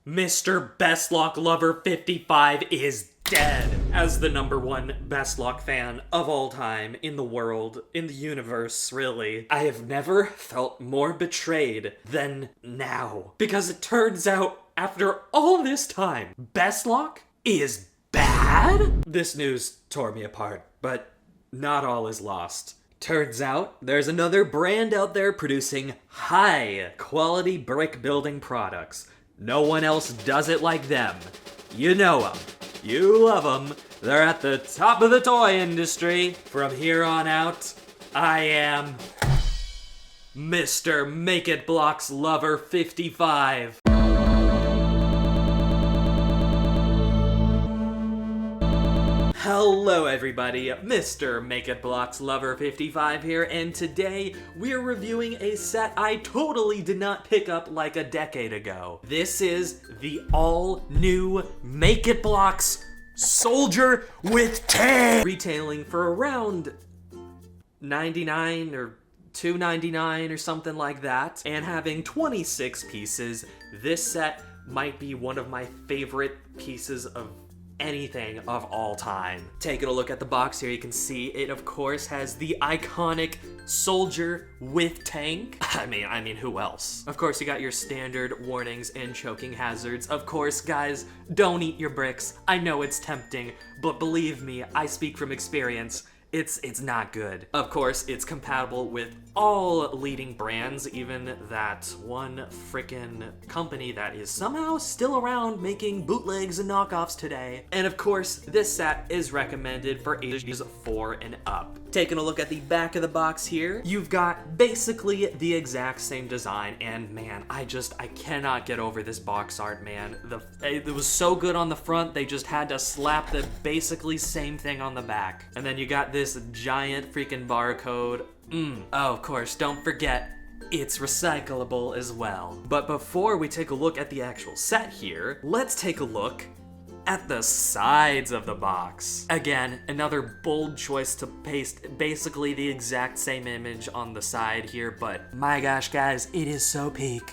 Mr. Best Lock Lover 55 is dead. As the #1 Best Lock fan of all time in the world, in the universe, really, I have never felt more betrayed than now. Because it turns out, after all this time, Best Lock is bad? This news tore me apart, but not all is lost. Turns out, there's another brand out there producing high-quality brick building products. No one else does it like them. You know them. You love them. They're at the top of the toy industry. From here on out, I am Mr. Make It Blocks Lover 55. Hello everybody, Mr. Make It Blocks Lover 55 here, and today we're reviewing a set I totally did not pick up like a decade ago. This is the all-new Make It Blocks Soldier with Tank! Retailing for around $99 or $2.99 or something like that, and having 26 pieces. This set might be one of my favorite pieces of anything of all time. Taking a look at the box here, you can see it of course has the iconic soldier with tank. I mean, who else? Of course, you got your standard warnings and choking hazards. Of course, guys, don't eat your bricks. I know it's tempting, but believe me, I speak from experience. It's not good. Of course, it's compatible with all leading brands, even that one frickin' company that is somehow still around making bootlegs and knockoffs today. And of course, this set is recommended for ages 4 and up. Taking a look at the back of the box here, you've got basically the exact same design, and man, I cannot get over this box art, man. It was so good on the front, they just had to slap the basically same thing on the back. And then you got this giant freaking barcode. Oh, of course, don't forget, it's recyclable as well. But before we take a look at the actual set here, let's take a look at the sides of the box. Again, another bold choice to paste basically the exact same image on the side here, but my gosh, guys, it is so peak.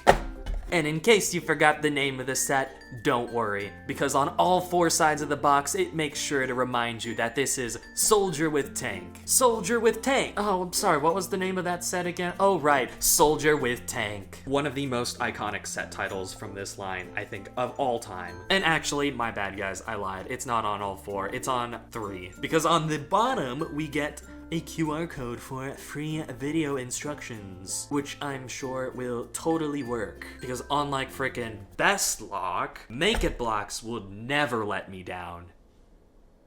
And in case you forgot the name of the set, don't worry, because on all 4 sides of the box, it makes sure to remind you that this is Soldier with Tank. Soldier with Tank. Oh, I'm sorry, what was the name of that set again? Oh, right, Soldier with Tank. One of the most iconic set titles from this line, I think, of all time. And actually, my bad guys, I lied. It's not on all 4, it's on 3. Because on the bottom, we get a QR code for free video instructions, which I'm sure will totally work. Because unlike frickin' Best Lock, Make It Blocks would never let me down.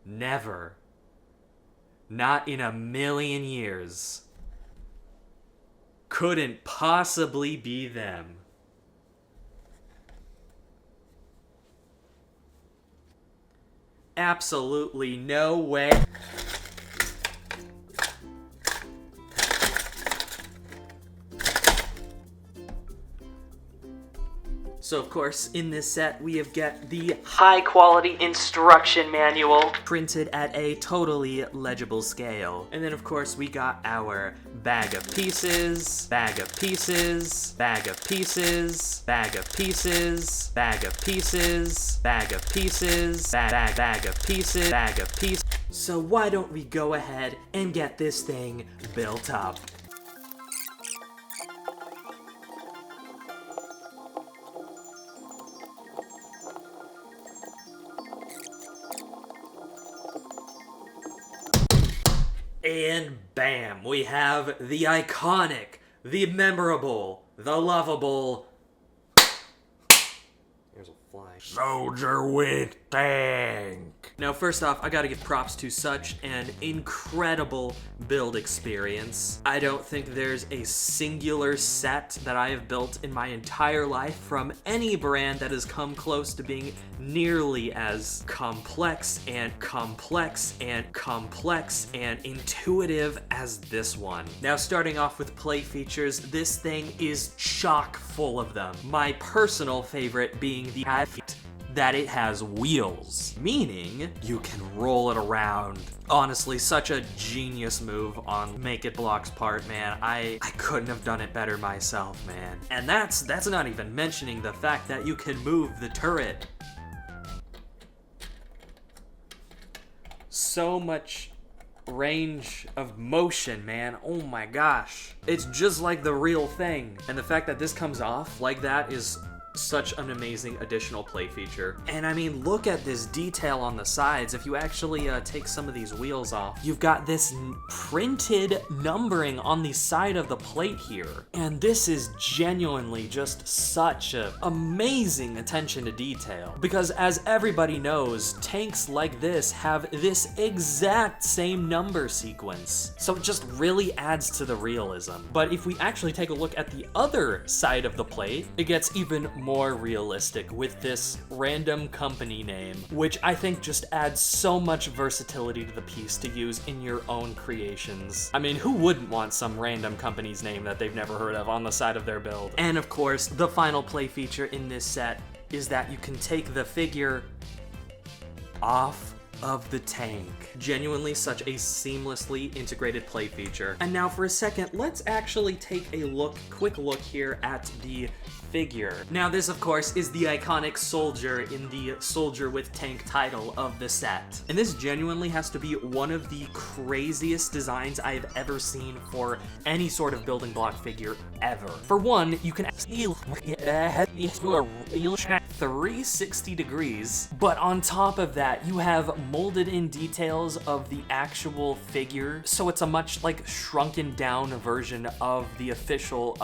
Never. Not in a million years. Couldn't possibly be them. Absolutely no way. So of course, in this set, we have got the high-quality instruction manual printed at a totally legible scale. And then of course, we got our bag of pieces, bag of pieces, bag of pieces, bag of pieces, bag of pieces, bag of pieces, bag of pieces, bag of pieces. So why don't we go ahead and get this thing built up? And bam, we have the iconic, the memorable, the lovable... There's a fly. Soldier with Tank. Now first off, I gotta give props to such an incredible build experience. I don't think there's a singular set that I have built in my entire life from any brand that has come close to being nearly as complex and intuitive as this one. Now starting off with play features, this thing is chock full of them. My personal favorite being the that it has wheels, meaning you can roll it around. Honestly, such a genius move on Make It Block's part, man. I couldn't have done it better myself, man. And that's not even mentioning the fact that you can move the turret. So much range of motion, man. Oh my gosh. It's just like the real thing. And the fact that this comes off like that is such an amazing additional play feature. And I mean, look at this detail on the sides. If you actually take some of these wheels off, you've got this printed numbering on the side of the plate here. And this is genuinely just such a amazing attention to detail. Because as everybody knows, tanks like this have this exact same number sequence. So it just really adds to the realism. But if we actually take a look at the other side of the plate, it gets even more realistic with this random company name, which I think just adds so much versatility to the piece to use in your own creations. I mean, who wouldn't want some random company's name that they've never heard of on the side of their build? And of course, the final play feature in this set is that you can take the figure off of the tank. Genuinely such a seamlessly integrated play feature. And now for a second, let's actually take a quick look here at the figure. Now this of course is the iconic soldier in the Soldier with Tank title of the set. And this genuinely has to be one of the craziest designs I have ever seen for any sort of building block figure ever. For one, you can actually to a real 360 degrees, but on top of that, you have molded in details of the actual figure, so it's a much like shrunken down version of the official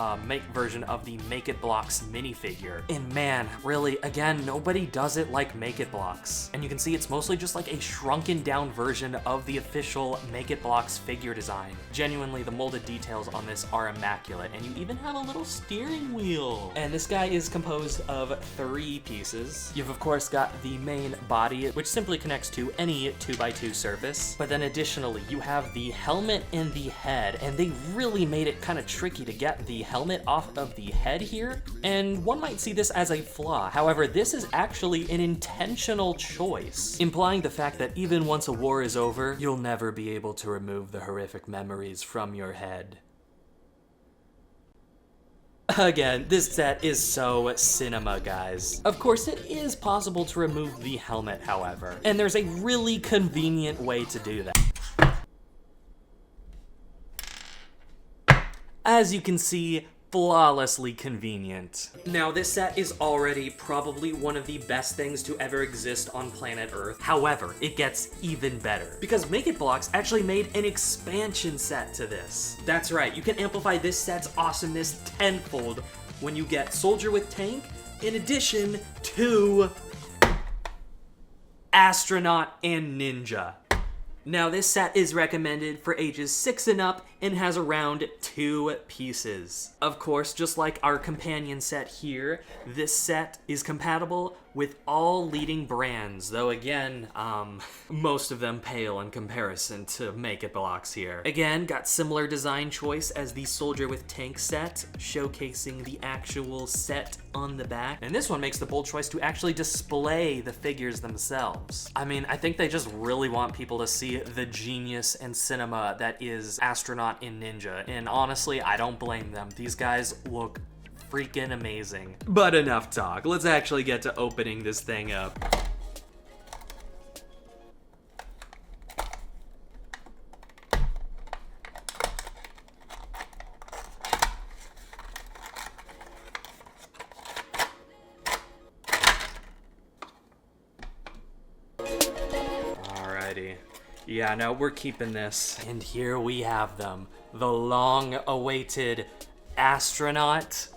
version of the Make It Blocks minifigure. And man, really, again, nobody does it like Make It Blocks. And you can see it's mostly just like a shrunken down version of the official Make It Blocks figure design. Genuinely, the molded details on this are immaculate, and you even have a little steering wheel. And this guy is composed of 3 pieces. You've of course got the main body, which simply connects to any 2x2 surface, but then additionally you have the helmet and the head, and they really made it kind of tricky to get the helmet off of the head here, and one might see this as a flaw. However, this is actually an intentional choice, implying the fact that even once a war is over, you'll never be able to remove the horrific memories from your head. Again, this set is so cinema, guys. Of course, it is possible to remove the helmet, however, and there's a really convenient way to do that. As you can see, flawlessly convenient. Now, this set is already probably one of the best things to ever exist on planet Earth. However, it gets even better, because Make It Blocks actually made an expansion set to this. That's right, you can amplify this set's awesomeness tenfold when you get Soldier with Tank, in addition to Astronaut and Ninja. Now, this set is recommended for ages 6 and up and has around 2 pieces. Of course, just like our companion set here, this set is compatible with all leading brands, though again, most of them pale in comparison to Make It Blocks here. Again, got similar design choice as the Soldier with Tank set, showcasing the actual set on the back. And this one makes the bold choice to actually display the figures themselves. I mean, I think they just really want people to see the genius and cinema that is Astronaut and Ninja, and honestly, I don't blame them. These guys look freaking amazing. But enough talk, let's actually get to opening this thing up. Alrighty. Yeah, no, we're keeping this. And here we have them. The long-awaited Astronaut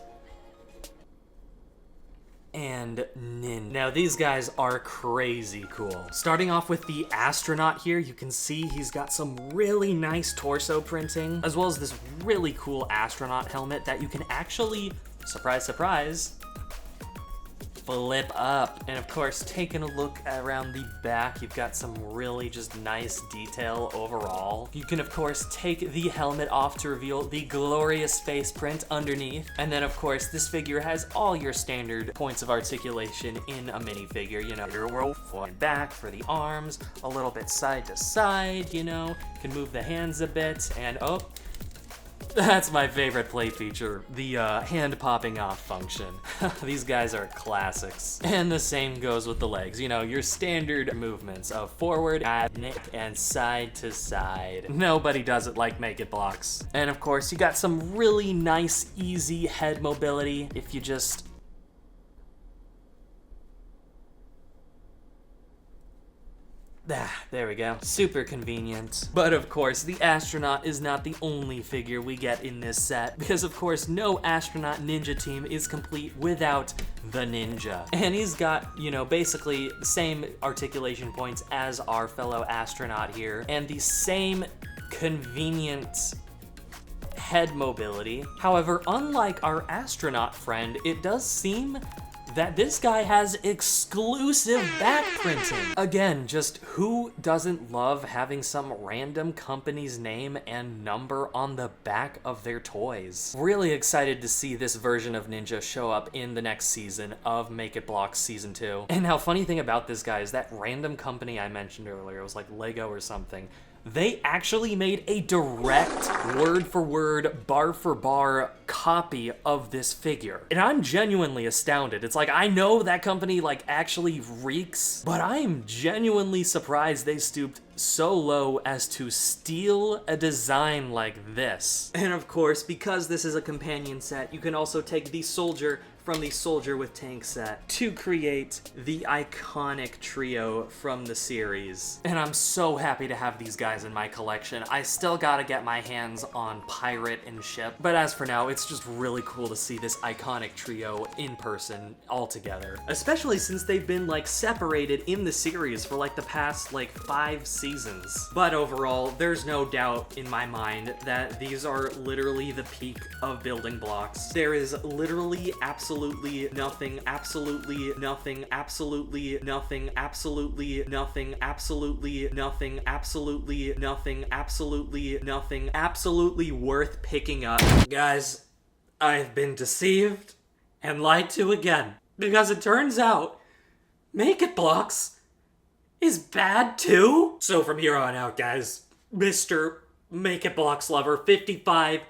and Nin. Now, these guys are crazy cool. Starting off with the Astronaut here, you can see he's got some really nice torso printing, as well as this really cool astronaut helmet that you can actually, surprise, surprise, flip up. And of course, taking a look around the back, you've got some really just nice detail overall. You can of course take the helmet off to reveal the glorious face print underneath. And then of course, this figure has all your standard points of articulation in a minifigure. You know, your roll forward and back for the arms, a little bit side to side, you know, can move the hands a bit, and oh, that's my favorite play feature, the hand popping off function. These guys are classics. And the same goes with the legs. You know, your standard movements of forward, and side to side. Nobody does it like Make It Blocks. And of course, you got some really nice, easy head mobility if you just... there we go. Super convenient. But of course, the astronaut is not the only figure we get in this set, because of course, no astronaut ninja team is complete without the ninja. And he's got, you know, basically the same articulation points as our fellow astronaut here, and the same convenient head mobility. However, unlike our astronaut friend, it does seem that this guy has exclusive back printing. Again, just who doesn't love having some random company's name and number on the back of their toys? Really excited to see this version of Ninja show up in the next season of Make It Blocks Season 2. And now, funny thing about this guy is that random company I mentioned earlier, it was like Lego or something, they actually made a direct word-for-word, bar-for-bar copy of this figure. And I'm genuinely astounded. It's like, I know that company like actually reeks, but I am genuinely surprised they stooped so low as to steal a design like this. And of course, because this is a companion set, you can also take the soldier from the Soldier with Tank set to create the iconic trio from the series. And I'm so happy to have these guys in my collection. I still gotta get my hands on Pirate and Ship, but as for now, it's just really cool to see this iconic trio in person all together. Especially since they've been like separated in the series for like the past like 5 seasons. But overall, there's no doubt in my mind that these are literally the peak of building blocks. There is literally absolutely nothing, absolutely nothing, absolutely nothing, absolutely nothing, absolutely nothing, absolutely nothing, absolutely nothing, absolutely worth picking up. Guys, I've been deceived and lied to again, because it turns out Make It Blocks is bad too. So from here on out, guys, Mr. Make It Blocks Lover 55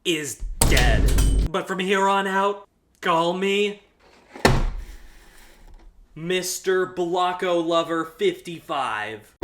is dead. But from here on out, call me Mr. Blocko Lover 55.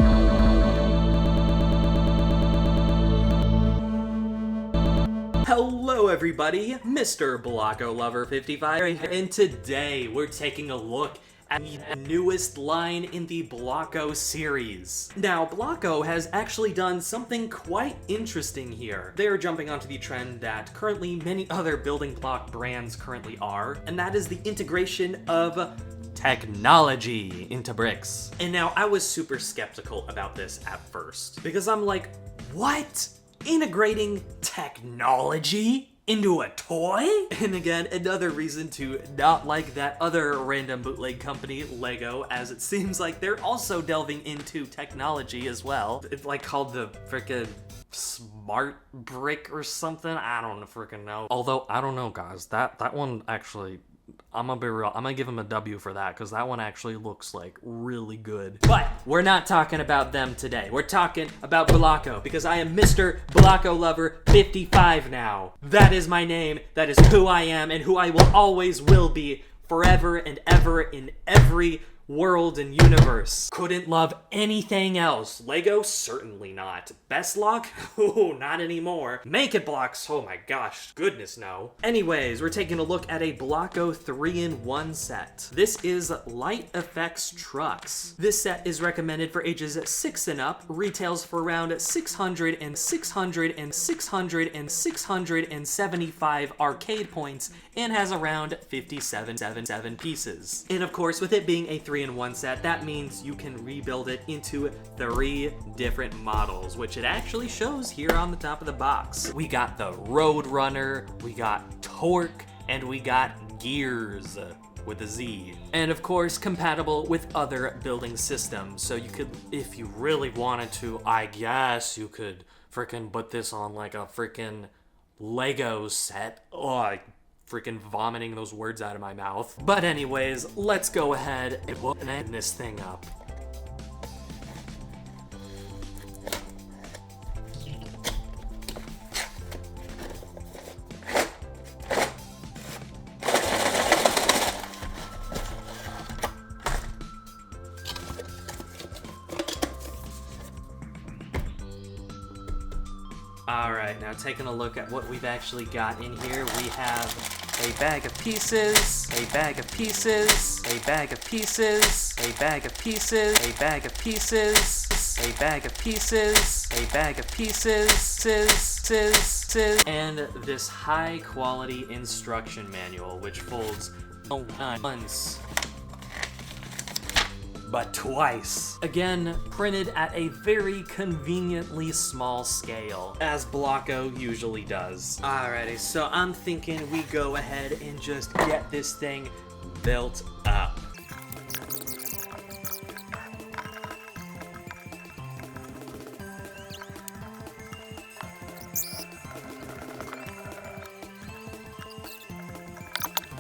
Hello everybody, Mr. Blocko Lover 55, and today we're taking a look at the newest line in the Blocko series. Now, Blocko has actually done something quite interesting here. They're jumping onto the trend that currently many other building block brands currently are, and that is the integration of technology into bricks. And now, I was super skeptical about this at first, because I'm like, what? Integrating technology into a toy? And again, another reason to not like that other random bootleg company, Lego, as it seems like they're also delving into technology as well. It's like called the frickin' Smart Brick or something? I don't frickin' know. Although, I don't know, guys. That one actually, I'm gonna be real, I'm gonna give him a W for that, because that one actually looks like really good. But we're not talking about them today. We're talking about Blocko, because I am Mr. Blocko Lover 55 now. That is my name, that is who I am, and who I will always will be forever and ever in every world and universe. Couldn't love anything else. Lego? Certainly not. Best Lock? Oh, not anymore. Make It Blocks? Oh my gosh, goodness no. Anyways, we're taking a look at a Blocko 3-in-1 set. This is Light Effects Trucks. This set is recommended for ages 6 and up, retails for around 600 and 600 and 600 and 675 arcade points, and has around 57 pieces. And of course, with it being a 3-in-1 set, that means you can rebuild it into 3 different models, which it actually shows here on the top of the box. We got the Road Runner, we got Torque, and we got Gears. with a Z. And of course, compatible with other building systems. So you could, if you really wanted to, I guess you could freaking put this on like a freaking Lego set. Oh, I freaking vomiting those words out of my mouth. But anyways, let's go ahead and open this thing up. Alright, now taking a look at what we've actually got in here, we have a bag of pieces, a bag of pieces, a bag of pieces, a bag of pieces, a bag of pieces, a bag of pieces, a bag of pieces, and this high quality instruction manual which folds not once but twice. Again, printed at a very conveniently small scale, as Blocko usually does. Alrighty, so I'm thinking we go ahead and just get this thing built up.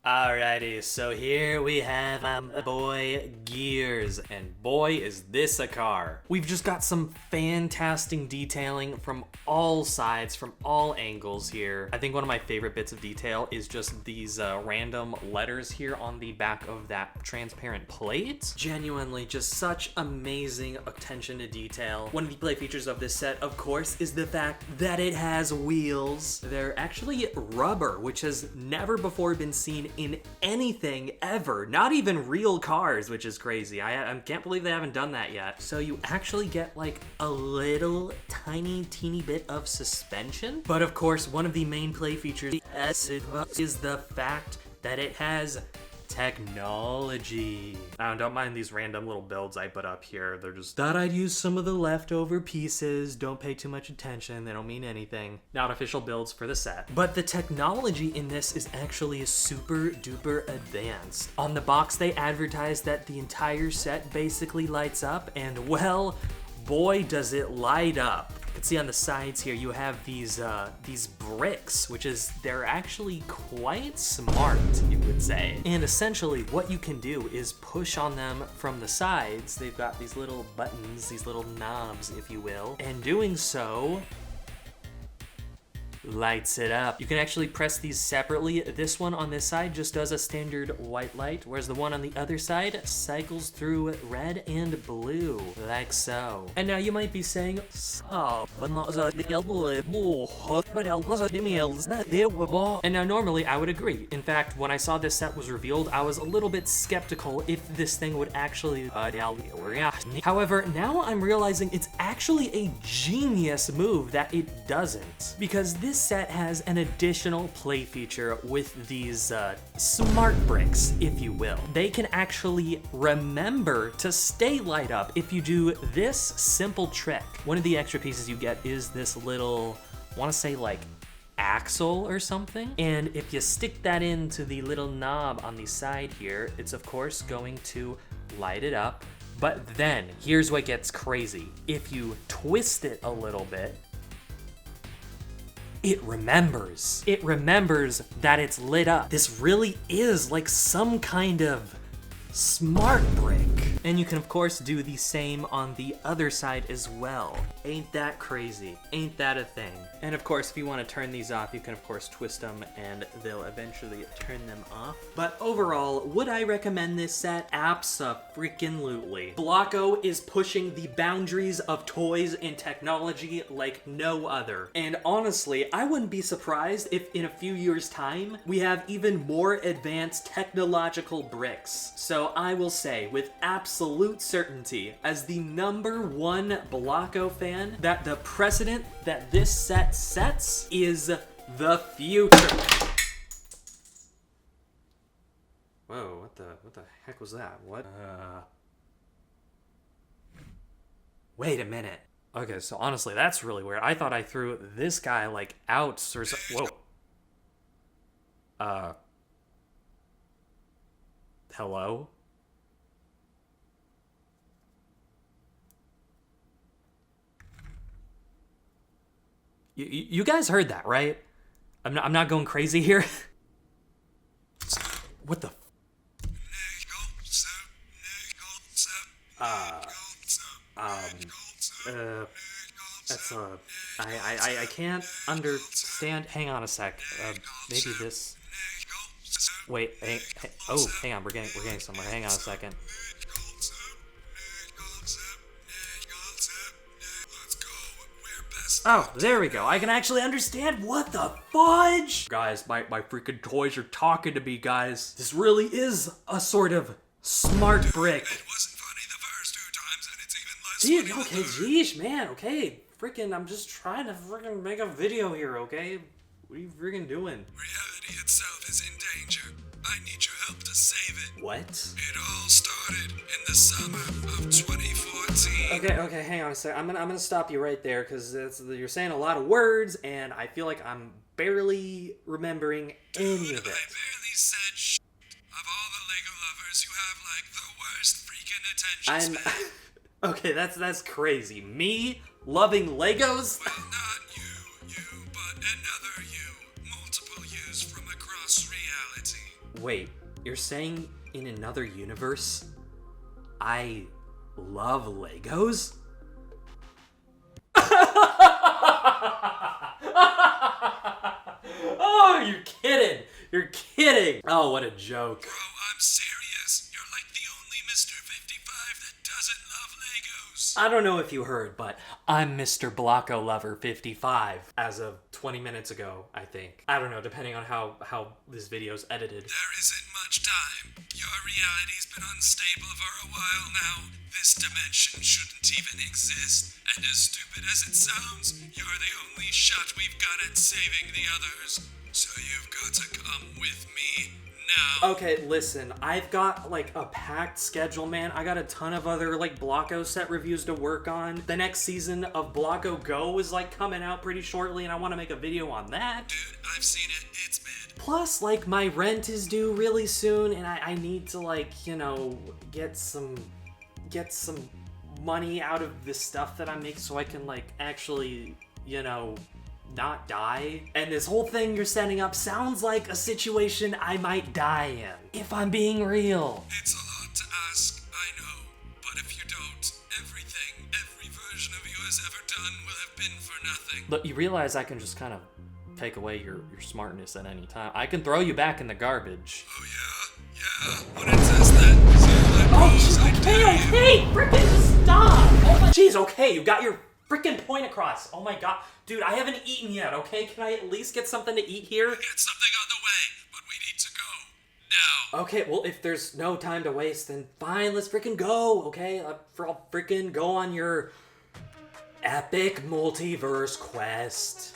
Alrighty, so here we have boy Gears, and boy is this a car. We've just got some fantastic detailing from all sides, from all angles here. I think one of my favorite bits of detail is just these random letters here on the back of that transparent plate. Genuinely just such amazing attention to detail. One of the play features of this set, of course, is the fact that it has wheels. They're actually rubber, which has never before been seen in anything ever, not even real cars, which is crazy. I can't believe they haven't done that yet. So you actually get like a little tiny teeny bit of suspension. But of course, one of the main play features is the fact that it has technology. Don't mind these random little builds I put up here. They're just thought I'd use some of the leftover pieces. Don't pay too much attention. They don't mean anything. Not official builds for the set. But the technology in this is actually super duper advanced. On the box, they advertise that the entire set basically lights up, and well, boy does it light up. You can see on the sides here you have these bricks, which is, they're actually quite smart, you would say. And essentially what you can do is push on them from the sides. They've got these little buttons, these little knobs, if you will, and doing so lights it up. You can actually press these separately. This one on this side just does a standard white light, whereas the one on the other side cycles through red and blue, like so. And now you might be saying, and now normally I would agree. In fact, when I saw this set was revealed, I was a little bit skeptical if this thing would actually however, now I'm realizing it's actually a genius move that it doesn't, because this set has an additional play feature with these smart bricks, if you will. They can actually remember to stay light up if you do this simple trick. One of the extra pieces you get is this little, I want to say like axle or something, and if you stick that into the little knob on the side here, it's of course going to light it up. But then here's what gets crazy. If you twist it a little bit, it remembers. It remembers that it's lit up. This really is like some kind of smart brick. And you can of course do the same on the other side as well. Ain't that crazy? Ain't that a thing? And of course, if you want to turn these off, you can of course twist them and they'll eventually turn them off. But overall, would I recommend this set? Abso-freaking-lutely. Blocko is pushing the boundaries of toys and technology like no other. And honestly, I wouldn't be surprised if in a few years' time, we have even more advanced technological bricks. So I will say with absolute certainty, as the #1 Blocko fan, that the precedent that this set sets is the future. Whoa, what the heck was that? What? Wait a minute. Okay, so honestly, that's really weird. I thought I threw this guy like out or so. Whoa. Hello? You guys heard that, right? I'm not going crazy here. What the? That's I can't understand. Hang on a sec. Maybe this. Wait, oh, hang on. We're getting somewhere. Hang on a second. Oh, there we go. I can actually understand. What the fudge? Guys, my freaking toys are talking to me, guys. This really is a sort of smart brick. It wasn't funny the first 2 times, and it's even less funny Okay, geesh, man, okay. Freaking, I'm just trying to freaking make a video here, okay? What are you freaking doing? Reality itself is in danger. I need your help to save it. What? It all started in the summer of 2014. Okay, hang on a sec. I'm gonna stop you right there, because you're saying a lot of words, and I feel like I'm barely remembering any of it. I barely said shit. Of all the Lego lovers, you have like the worst freaking attention span. Okay, that's crazy. Me loving Legos? Well, not you, but another you. Multiple yous from across reality. Wait, you're saying in another universe, I love Legos? Oh, you're kidding. You're kidding. Oh, what a joke. Bro, I'm serious. You're like the only Mr. 55 that doesn't love Legos. I don't know if you heard, but I'm Mr. Blocko Lover 55 as of 20 minutes ago, I think. I don't know, depending on how this video's edited. There isn't much time. Your reality's been unstable for a while now. This dimension shouldn't even exist. And as stupid as it sounds, you're the only shot we've got at saving the others. So you've got to come with me now. Okay, listen, I've got like a packed schedule, man. I got a ton of other like Blocko set reviews to work on. The next season of Blocko Go is like coming out pretty shortly, and I want to make a video on that. Dude, I've seen it. It's mid. Plus, like, my rent is due really soon, and I need to, like, you know, get some money out of the stuff that I make so I can, like, actually, you know, not die. And this whole thing you're setting up sounds like a situation I might die in, if I'm being real. It's a lot to ask, I know. But if you don't, everything every version of you has ever done will have been for nothing. But you realize I can just kind of take away your smartness at any time. I can throw you back in the garbage. Oh, yeah? When it says that, Oh, jeez, okay, frickin' stop! Oh my, jeez, okay, you got your frickin' point across. Oh my god. Dude, I haven't eaten yet, okay? Can I at least get something to eat here? Get something on the way, but we need to go. Now. Okay, well, if there's no time to waste, then fine, let's frickin' go, okay? I'll frickin' go on your epic multiverse quest.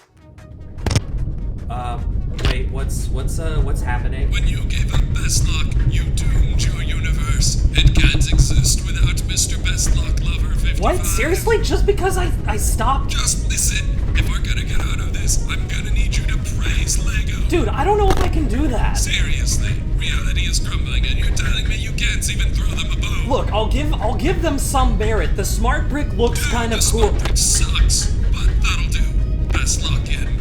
Wait, what's happening? When you gave up Bestlock, you doomed your universe. It can't exist without Mr. Bestlock Lover 55. What? Seriously? Just because I stopped? Just listen. If we're gonna get out of this, I'm gonna need you to praise Lego. Dude, I don't know if I can do that. Seriously, reality is crumbling and you're telling me you can't even throw them a bone. Look, I'll give them some merit. The smart brick looks kind of cool. The smart brick sucks, but that'll do. Bestlock in.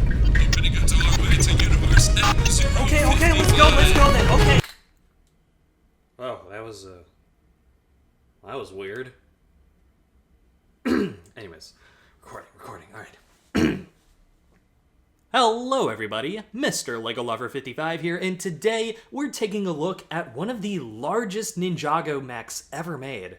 Opening a doorway to universe M055. Okay, let's go then, okay. Oh, that was weird. Anyways, recording, alright. Hello everybody, Mr. Lego Lover 55 here, and today we're taking a look at one of the largest Ninjago mechs ever made.